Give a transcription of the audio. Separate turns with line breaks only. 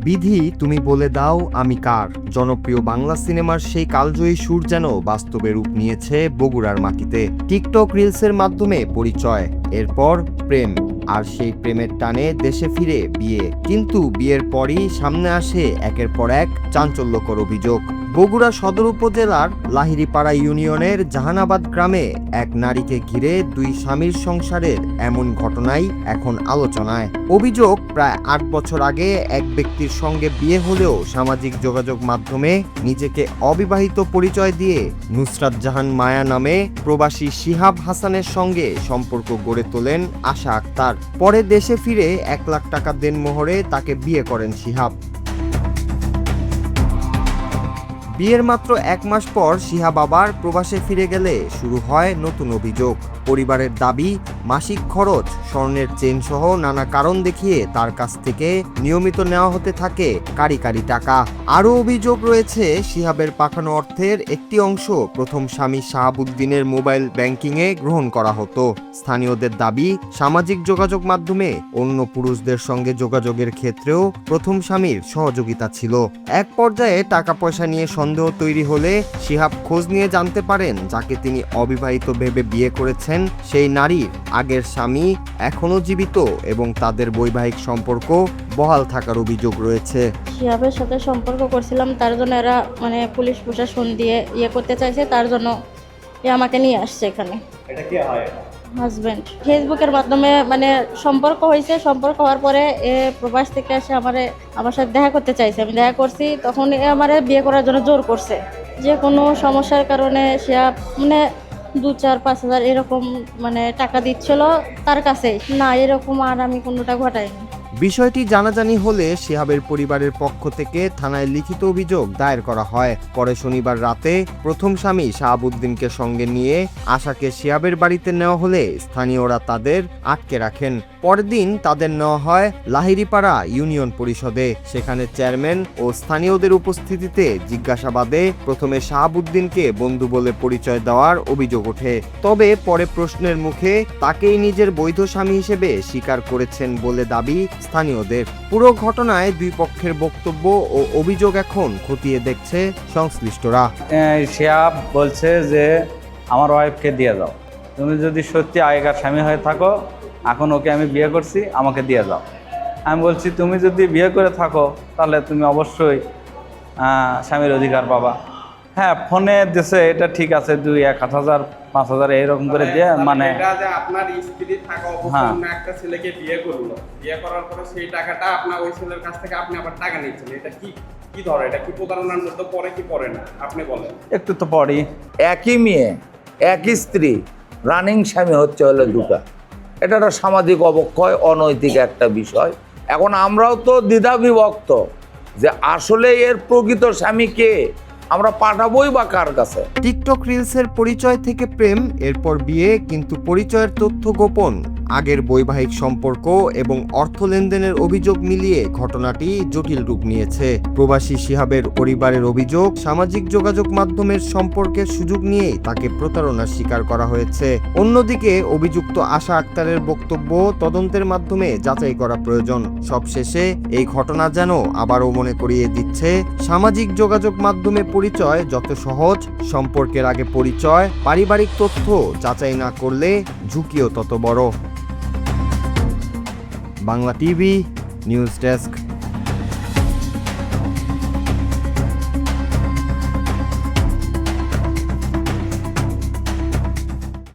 বিধি তুমি বলে দাও আমি কার জনপ্রিয় বাংলা সিনেমার সেই কালজয়ী সুর যেন বাস্তবে রূপ নিয়েছে বগুড়ার মাটিতে। টিকটক রিলসের মাধ্যমে পরিচয়, এরপর প্রেম, আর সেই প্রেমের টানে দেশে ফিরে বিয়ে। কিন্তু বিয়ের পরই সামনে আসে একের পর এক চাঞ্চল্যকর অভিযোগ। বগুড়া সদর উপজেলার লাহিড়ীপাড়া ইউনিয়নের জাহানাবাদ গ্রামে এক নারীকে ঘিরে দুই স্বামীর সংসারের এমন ঘটনাই এখন আলোচনায়। অভিযোগ, প্রায় ৮ বছর আগে এক ব্যক্তির সঙ্গে বিয়ে হলেও সামাজিক যোগাযোগ মাধ্যমে নিজেকে অবিবাহিত পরিচয় দিয়ে নুসরাত জাহান মায়া নামে প্রবাসী শিহাব হাসানের সঙ্গে সম্পর্ক গড়ে তোলেন আশা আক্তার। পরে দেশে ফিরে ১ লাখ টাকা দেনমোহরে তাকে বিয়ে করেন শিহাব। বিয়ের মাত্র ১ মাস পর শিহাব আবার প্রবাসে ফিরে গেলে শুরু হয় নতুন অভিযোগ। পরিবারের দাবি, মাসিক খরচ, স্বর্ণের চেন সহ নানা কারণ দেখিয়ে তার কাছ থেকে নিয়মিত নেওয়া হতে থাকে কারি টাকা। আরও অভিযোগ রয়েছে, শিহাবের পাঠানো অর্থের একটি অংশ প্রথম স্বামী শাহাবুদ্দিনের মোবাইল ব্যাংকিংয়ে গ্রহণ করা হতো। স্থানীয়দের দাবি, সামাজিক যোগাযোগ মাধ্যমে অন্য পুরুষদের সঙ্গে যোগাযোগের ক্ষেত্রেও প্রথম স্বামীর সহযোগিতা ছিল। এক পর্যায়ে টাকা পয়সা নিয়ে সন্দেহ তৈরি হলে শিহাব খোঁজ নিয়ে জানতে পারেন যাকে তিনি অবিবাহিত ভেবে বিয়ে করেছেন সেই নারীর আগের স্বামী এখনো জীবিত এবং তাদের বৈবাহিক সম্পর্ক বহাল থাকার অভিযোগ রয়েছে।
শিহাবের সাথে সম্পর্ক করছিলাম, তার জন্য এরা পুলিশ প্রশাসন দিয়ে করতে চাইছে, তার জন্য আমাকে নিয়ে আসছে এখানে।
এটা কি হয়?
হাজব্যান্ড। ফেসবুকের মাধ্যমে সম্পর্ক হয়েছে। সম্পর্ক হওয়ার পরে প্রবাস থেকে এসে আমার সাথে দেখা করতে চাইছে। আমি দেখা করছি, তখন আমারে বিয়ে করার জন্য জোর করছে। যে কোনো সমস্যার কারণে সে ২-৪-৫ হাজার এরকম টাকা দিচ্ছিল তার কাছে। না, এরকম আর আমি কোনোটা ঘটাইনি।
বিষয়টি জানাজানি হলে শিহাবের পরিবারের পক্ষ থেকে থানায় লিখিত অভিযোগ দায়ের করা হয়। পরে শনিবার রাতে প্রথম স্বামী শাহাবুদ্দিনকে সঙ্গে নিয়ে আশাকে শিহাবের বাড়িতে নেওয়া হলে স্থানীয়রা তাদের আটকে রাখেন। পরের দিন তাদের নেওয়া হয় লাহিড়ীপাড়া ইউনিয়ন পরিষদে। সেখানে চেয়ারম্যান ও স্থানীয়দের উপস্থিতিতে জিজ্ঞাসাবাদে প্রথমে শাহাবুদ্দিনকে বন্ধু বলে পরিচয় দেওয়ার অভিযোগ ওঠে। তবে পরে প্রশ্নের মুখে তাকেই নিজের বৈধ স্বামী হিসেবে স্বীকার করেছেন বলে দাবি স্থানীয়দের। পুরো ঘটনায় দুই পক্ষের বক্তব্য ও অভিযোগ এখন খতিয়ে দেখছে সংশ্লিষ্টরা।
শিহাব বলছে যে আমার ওয়াইফকে দিয়ে দাও, তুমি যদি সত্যি আগেকার স্বামী হয়ে থাকো, এখন ওকে আমি বিয়ে করছি, আমাকে দিয়ে দাও। আমি বলছি তুমি যদি বিয়ে করে থাকো তাহলে তুমি অবশ্যই স্বামীর অধিকার পাবা। হ্যাঁ, ফোনে দিছে, এটা ঠিক আছে, ২-১,০০০-৫,০০০ এইরকম করে দিয়ে
এটা যে আপনার স্ত্রী থাকা অবস্থায় একটা ছেলেকে বিয়ে করলো, বিয়ে করার পরে সেই টাকাটা আপনার ওই ছেলের কাছ থেকে আপনি আবার টাকা নিচ্ছেন, এটা কি ধরে? এটা কি প্রতারণার মধ্যে পড়ে কি পড়ে না আপনি বলেন?
একটু তো পড়ি।
একই মেয়ে, একই স্ত্রী, রানিং স্বামী হচ্ছে হলো দুটা। এটা একটা সামাজিক অবক্ষয়, অনৈতিক একটা বিষয়। এখন আমরাও তো দ্বিধাবিভক্ত যে আসলে এর প্রকৃত স্বামীকে আমরা পাঠাবোই বা কার কাছে।
টিকটক রিলসের পরিচয় থেকে প্রেম, এরপর বিয়ে, কিন্তু পরিচয়ের তথ্য গোপন, আগের বৈবাহিক সম্পর্ক এবং অর্থ লেনদেনের অভিযোগ মিলিয়ে ঘটনাটি জটিল রূপ নিয়েছে। প্রবাসী শিহাবের পরিবারের অভিযোগ, সামাজিক যোগাযোগ মাধ্যমের সম্পর্কের সুযোগ নিয়েই তাকে প্রতারণার শিকার করা হয়েছে। অন্যদিকে অভিযুক্ত আশা আক্তারের বক্তব্য তদন্তের মাধ্যমে যাচাই করা প্রয়োজন। সবশেষে এই ঘটনা যেন আবারও মনে করিয়ে দিচ্ছে, সামাজিক যোগাযোগ মাধ্যমে পরিচয় যত সহজ, সম্পর্কের আগে পরিচয়, পারিবারিক তথ্য যাচাই না করলে ঝুঁকিও তত বড়। Bangla TV news desk.